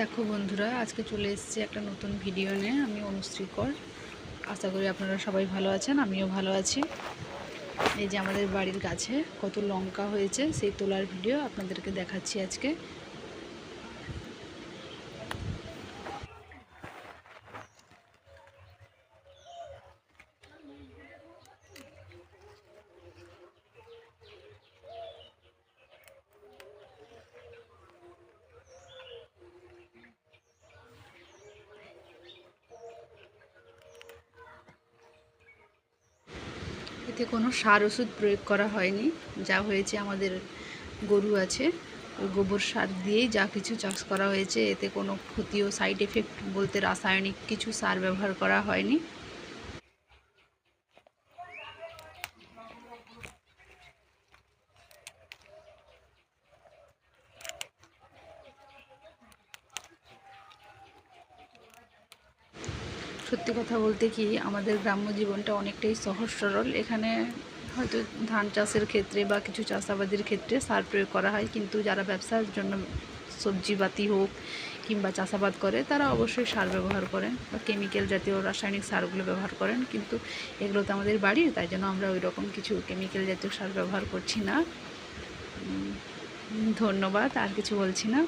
দেখো বন্ধুরা, আজকে চলে এসেছি একটা নতুন ভিডিও নিয়ে। আমি অনুশ্রীকর। আশা করি আপনারা সবাই ভালো আছেন, আমিও ভালো আছি। এই যে আমাদের বাড়ির গাছে কত লঙ্কা হয়েছে সেই তোলার ভিডিও আপনাদেরকে দেখাচ্ছি আজকে। এতে কোনো সার ওষুধ প্রয়োগ করা হয়নি। যা হয়েছে, আমাদের গরু আছে, ওই গোবর সার দিয়েই যা কিছু চাষ করা হয়েছে। এতে কোনো ক্ষতি ও সাইড এফেক্ট বলতে রাসায়নিক কিছু সার ব্যবহার করা হয়নি। সত্যি কথা বলতে কি, আমাদের গ্রাম্য জীবনটা অনেকটাই সহজ সরল। এখানে হয়তো ধান চাষের ক্ষেত্রে বা কিছু চাষাবাদের ক্ষেত্রে সার প্রয়োগ করা হয়, কিন্তু যারা ব্যবসার জন্য সবজিপাতি হোক কিংবা চাষাবাদ করে তারা অবশ্যই সার ব্যবহার করেন বা কেমিক্যাল জাতীয় রাসায়নিক সারগুলো ব্যবহার করেন। কিন্তু এগুলো তো আমাদের বাড়ির, তাই জন্য আমরা ওই রকম কিছু কেমিক্যাল জাতীয় সার ব্যবহার করছি না। ধন্যবাদ, আর কিছু বলছি না।